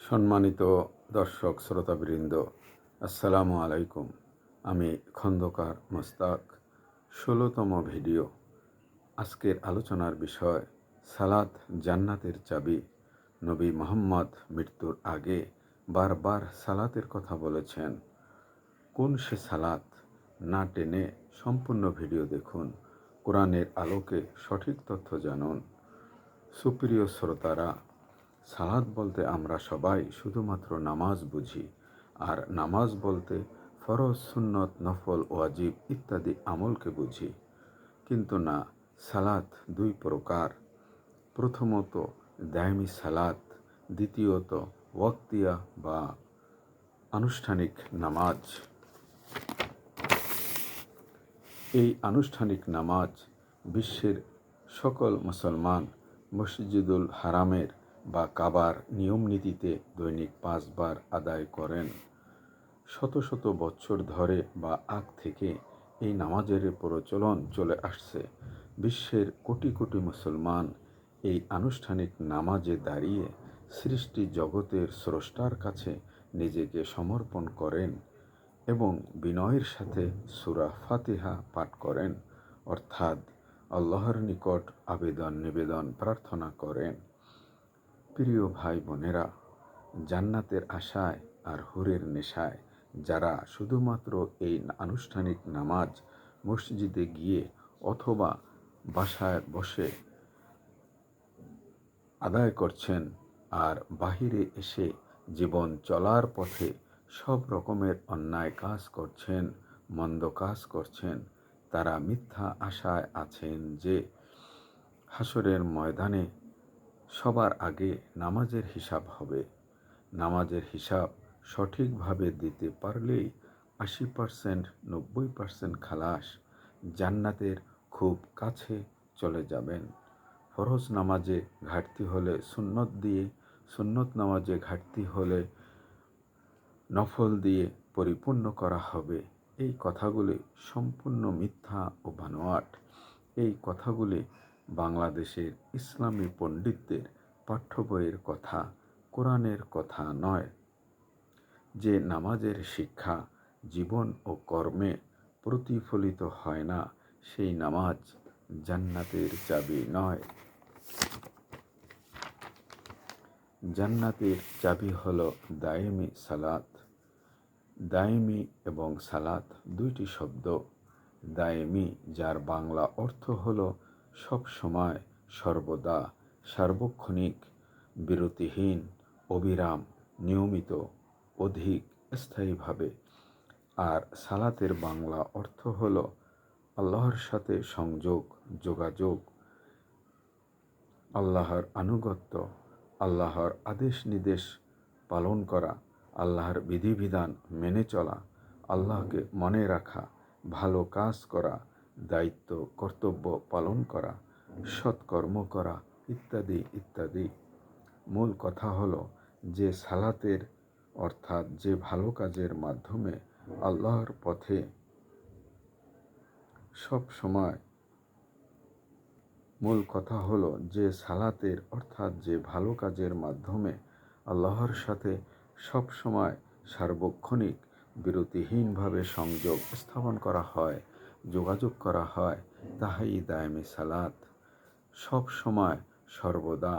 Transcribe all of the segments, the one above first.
সম্মানিত দর্শক শ্রোতাবৃন্দ, আসসালামু আলাইকুম। আমি খন্দকার মোস্তাক। ১৬তম ভিডিও। আজকের আলোচনার বিষয় সালাত জান্নাতের চাবি। নবী মুহাম্মদ মৃত্যুর আগে বারবার সালাতের কথা বলেছেন। কোন সে সালাত? না টেনে সম্পূর্ণ ভিডিও দেখুন। কোরআনের আলোকে সঠিক তথ্য জানুন। সুপ্রিয় শ্রোতারা, সালাত বলতে আমরা সবাই শুধুমাত্র নামাজ বুঝি, আর নামাজ বলতে ফরজ, সুন্নত, নফল, ওয়াজিব ইত্যাদি আমলকে বুঝি। কিন্তু না, সালাত দুই প্রকার। প্রথমত দায়মি সালাত, দ্বিতীয়ত ওয়াক্তিয়া বা আনুষ্ঠানিক নামাজ। এই আনুষ্ঠানিক নামাজ বিশ্বের সকল মুসলমান মসজিদুল হারামের বা কাবার নিয়ম নীতিতে দৈনিক 5 বার আদায় করেন। শত শত বছর ধরে বা আগ থেকে এই নামাজের প্রচলন চলে আসছে। বিশ্বের কোটি কোটি মুসলমান এই আনুষ্ঠানিক নামাজে দাঁড়িয়ে সৃষ্টি জগতের স্রষ্টার কাছে নিজেকে সমর্পণ করেন এবং বিনয়ের সাথে সূরা ফাতিহা পাঠ করেন, অর্থাৎ আল্লাহর নিকট আবেদন নিবেদন প্রার্থনা করেন। প্রিয় ভাই বোনেরা, জান্নাতের আশায় আর হুরের নেশায় যারা শুধুমাত্র এই আনুষ্ঠানিক নামাজ মসজিদে গিয়ে অথবা বাসায় বসে আদায় করছেন, আর বাহিরে এসে জীবন চলার পথে সব রকমের অন্যায় কাজ করছেন, মন্দ কাজ করছেন, তারা মিথ্যা আশায় আছেন যে হাসরের ময়দানে সবার আগে নামাজের হিসাব হবে। নামাজের হিসাব সঠিকভাবে দিতে পারলেই 80%, 90% খালাস, জান্নাতের খুব কাছে চলে যাবেন। ফরজ নামাজে ঘাটতি হলে সুন্নত দিয়ে, সুন্নত নামাজে ঘাটতি হলে নফল দিয়ে পরিপূর্ণ করা হবে। এই কথাগুলি সম্পূর্ণ মিথ্যা ও বানোয়াট। এই কথাগুলি বাংলাদেশের ইসলামী পণ্ডিতদের পাঠ্য বইয়ের কথা, কোরআনের কথা নয়। যে নামাজের শিক্ষা জীবন ও কর্মে প্রতিফলিত হয় না, সেই নামাজ জান্নাতের চাবি নয়। জান্নাতের চাবি হলো দায়েমি সালাত। দায়েমি এবং সালাত দুইটি শব্দ। দায়েমি, যার বাংলা অর্থ হলো সব সময়, সর্বদা, সার্বক্ষণিক, বিরতিহীন, অবিরাম, নিয়মিত, অধিক, স্থায়ীভাবে। আর সালাতের বাংলা অর্থ হলো আল্লাহর সাথে সংযোগ, যোগাযোগ, আল্লাহর আনুগত্য, আল্লাহর আদেশ নির্দেশ পালন করা, আল্লাহর বিধিবিধান মেনে চলা, আল্লাহকে মনে রাখা, ভালো কাজ করা, দায়িত্ব কর্তব্য পালন করা, সৎকর্ম করা ইত্যাদি ইত্যাদি। মূল কথা হলো যে সালাতের অর্থাৎ যে ভালো কাজের মাধ্যমে আল্লাহর পথে সব সময় মূল কথা হলো যে সালাতের অর্থাৎ যে ভালো কাজের মাধ্যমে আল্লাহর সাথে সব সময় সার্বক্ষণিক বিরতিহীনভাবে সংযোগ স্থাপন করা হয়, যোগাযোগ করা হয়, তাহাই দায়েমি সালাত। সব সময় সর্বদা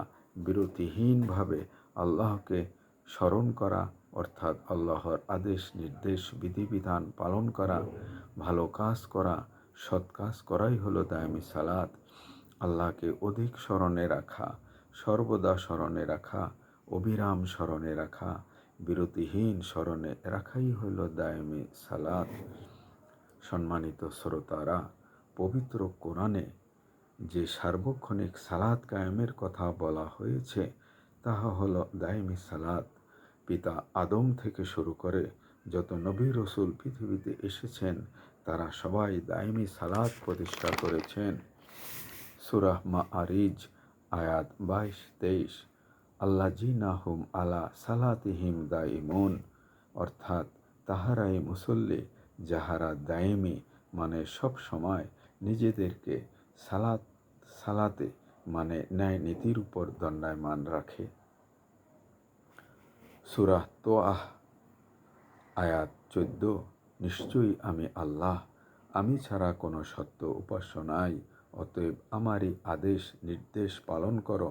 বিরতিহীনভাবে আল্লাহকে স্মরণ করা, অর্থাৎ আল্লাহর আদেশ নির্দেশ বিধিবিধান পালন করা, ভালো কাজ করা, সৎ কাজ করাই হলো দায়েমি সালাত। আল্লাহকে অধিক স্মরণে রাখা, সর্বদা স্মরণে রাখা, অবিরাম স্মরণে রাখা, বিরতিহীন স্মরণে রাখাই হলো দায়েমি সালাত। সম্মানিত শ্রোতারা, পবিত্র কোরআনে যে সার্বক্ষণিক সালাত কায়েমের কথা বলা হয়েছে তাহা হলো দায়েমি সালাত। পিতা আদম থেকে শুরু করে যত নবী রসুল পৃথিবীতে এসেছেন তারা সবাই দায়েমি সালাত প্রতিষ্ঠা করেছেন। সূরা মাআরিজ আয়াত 22-23, আল্লাযীনা হুম আলা সালাতিহিম দাইমুন, অর্থাৎ তাহারাই মুসল্লি যাহারা দায়েমি মানে সব সময় নিজেদেরকে সালাতে মানে ন্যায় নীতির উপর দণ্ডায়মান রাখে। সূরা তোয়াহ আয়াত 14। নিশ্চয়ই আমি আল্লাহ, আমি ছাড়া কোনো সত্য উপাস্য নাই, অতএব আমারই আদেশ নির্দেশ পালন করো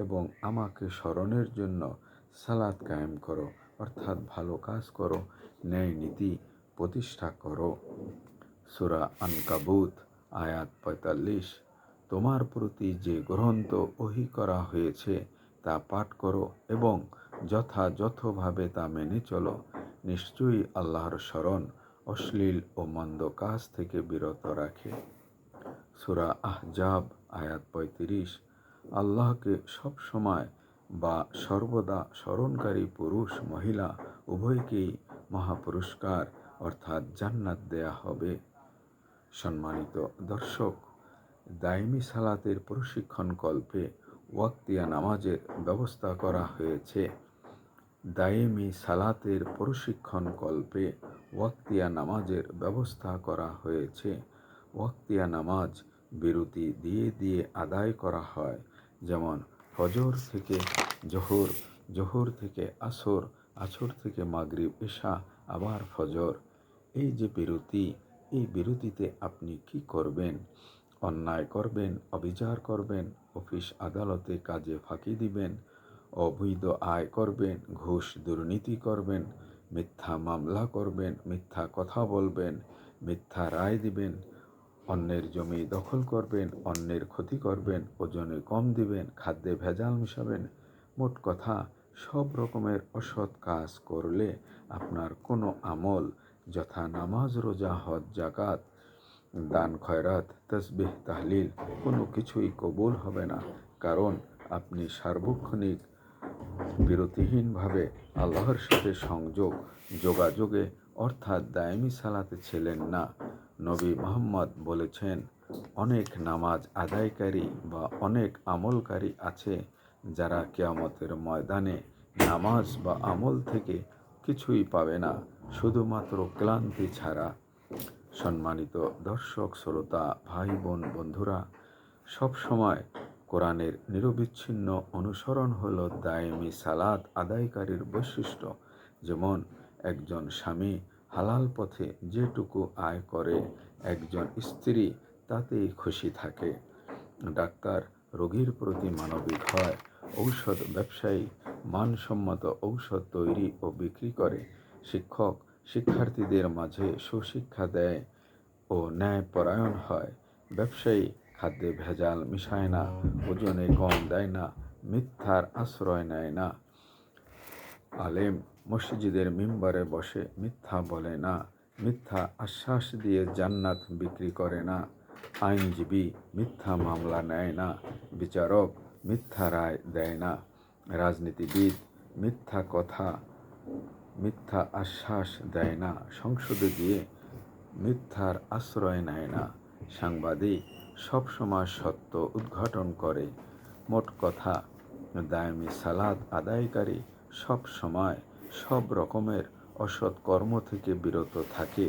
এবং আমাকে স্মরণের জন্য সালাত কায়েম করো, অর্থাৎ ভালো কাজ করো, ন্যায় নীতি প্রতিষ্ঠা করো। সূরা আনকাবুত আয়াত 45। তোমার প্রতি যে গ্রন্থ ওহী করা হয়েছে তা পাঠ করো এবং যথাযথভাবে তা মেনে চলো। নিশ্চয়ই আল্লাহর স্মরণ অশ্লীল ও মন্দ কাজ থেকে বিরত রাখে। সূরা আহজাব আয়াত 35। আল্লাহকে সবসময় বা সর্বদা স্মরণকারী পুরুষ মহিলা উভয়কেই মহাপুরস্কার অর্থাৎ জান্নাত দেয়া হবে। সম্মানিত দর্শক, দায়মি সালাতের প্রশিক্ষণকল্পে ওয়াক্তিয়া নামাজের ব্যবস্থা করা হয়েছে। দায়েমি সালাতের প্রশিক্ষণকল্পে ওয়াক্তিয়া নামাজের ব্যবস্থা করা হয়েছে। ওয়াক্তিয়া নামাজ বিরতি দিয়ে দিয়ে আদায় করা হয়, যেমন ফজর থেকে জোহর, জোহর থেকে আসর, আসর থেকে মাগরিব, ঈশা, আবার ফজর। এই যে বিরতি, এই বিরতিতে আপনি কি করবেন? অন্যায় করবেন, অবিচার করবেন, অফিস আদালতে কাজে ফাঁকি দিবেন, অবৈধ আয় করবেন, ঘুষ দুর্নীতি করবেন, মিথ্যা মামলা করবেন, মিথ্যা কথা বলবেন, মিথ্যা রায় দিবেন, অন্যের জমি দখল করবেন, অন্যের ক্ষতি করবেন, ওজনে কম দিবেন, খাদ্যে ভেজাল মিশাবেন। মোট কথা, সব রকমের অসৎ কাজ করলে আপনার কোনো আমল যথা নামাজ, রোজা, হজ, যাকাত, দান, খয়রাত, তসবিহ, তাহলিল কোনো কিছুই কবুল হবে না, কারণ আপনি সার্বক্ষণিক বিরতিহীনভাবে আল্লাহর সাথে যোগাযোগে অর্থাৎ দায়েমি সালাতে ছিলেন না। নবী মুহাম্মদ বলেছেন, অনেক নামাজ আদায়কারী বা অনেক আমলকারী আছে যারা কিয়ামতের ময়দানে নামাজ বা আমল থেকে কিছুই পাবে না, শুধুমাত্র ক্লান্তি ছাড়া। সম্মানিত দর্শক শ্রোতা, ভাই বোন, বন্ধুরা, সবসময় কোরআনের নিরবিচ্ছিন্ন অনুসরণ হল দায়েমি সালাত আদায়কারীর বৈশিষ্ট্য। যেমন একজন স্বামী হালাল পথে যেটুকু আয় করে, একজন স্ত্রী তাতেই খুশি থাকে। ডাক্তার রোগীর প্রতি মানবিক হয়, ঔষধ ব্যবসায়ী মানসম্মত ঔষধ তৈরি ও বিক্রি করে, শিক্ষক শিক্ষার্থীদের মাঝে সুশিক্ষা দেয় ও ন্যায়পরায়ণ হয়, ব্যবসায়ী খাদ্যে ভেজাল মিশায় না, ওজনে কম দেয় না, মিথ্যার আশ্রয় নেয় না, আলেম মসজিদের মিম্বারে বসে মিথ্যা বলে না, মিথ্যা আশ্বাস দিয়ে জান্নাত বিক্রি করে না, আইনজীবী মিথ্যা মামলা নেয় না, বিচারক মিথ্যা রায় দেয় না, রাজনীতিবিদ মিথ্যা আশ্বাস দেয় না, সংসদে গিয়ে মিথ্যার আশ্রয় নেয় না, সাংবাদিক সবসময় সত্য উদ্ঘাটন করে। মোট কথা, দায়েমি সালাত আদায়কারী সব সময় সব রকমের অসৎ কর্ম থেকে বিরত থাকে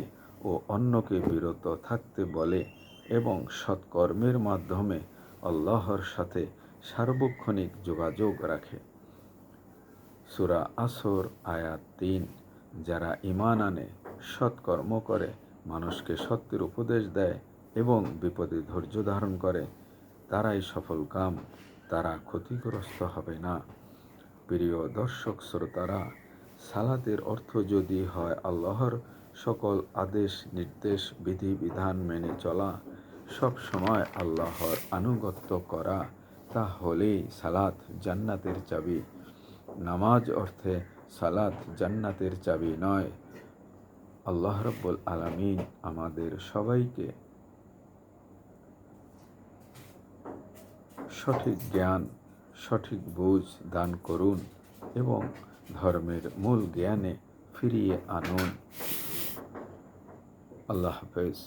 ও অন্যকে বিরত থাকতে বলে এবং সৎকর্মের মাধ্যমে আল্লাহর সাথে সার্বক্ষণিক যোগাযোগ রাখে। সূরা আসর আয়াত 3। যারা ঈমান আনে, সৎকর্ম করে, মানুষকে সত্যের উপদেশ দেয় এবং বিপদে ধৈর্য ধারণ করে, তারাই সফলকাম, তারা ক্ষতিগ্রস্ত হবে না। প্রিয় দর্শক শ্রোতারা, সালাতের অর্থ যদি হয় আল্লাহর সকল আদেশ নির্দেশ বিধি বিধান মেনে চলা, সব সময় আল্লাহর আনুগত্য করা, তাহলেই সালাত জান্নাতের চাবি। নামাজ অর্থে সালাত জান্নাতের চাবি নয়। আল্লাহ রাব্বুল আলামিন আমাদের সবাইকে সঠিক জ্ঞান, সঠিক বুঝ দান করুন এবং ধর্মের মূল জ্ঞানে ফিরিয়ে আনুন। আল্লাহ হাফেজ।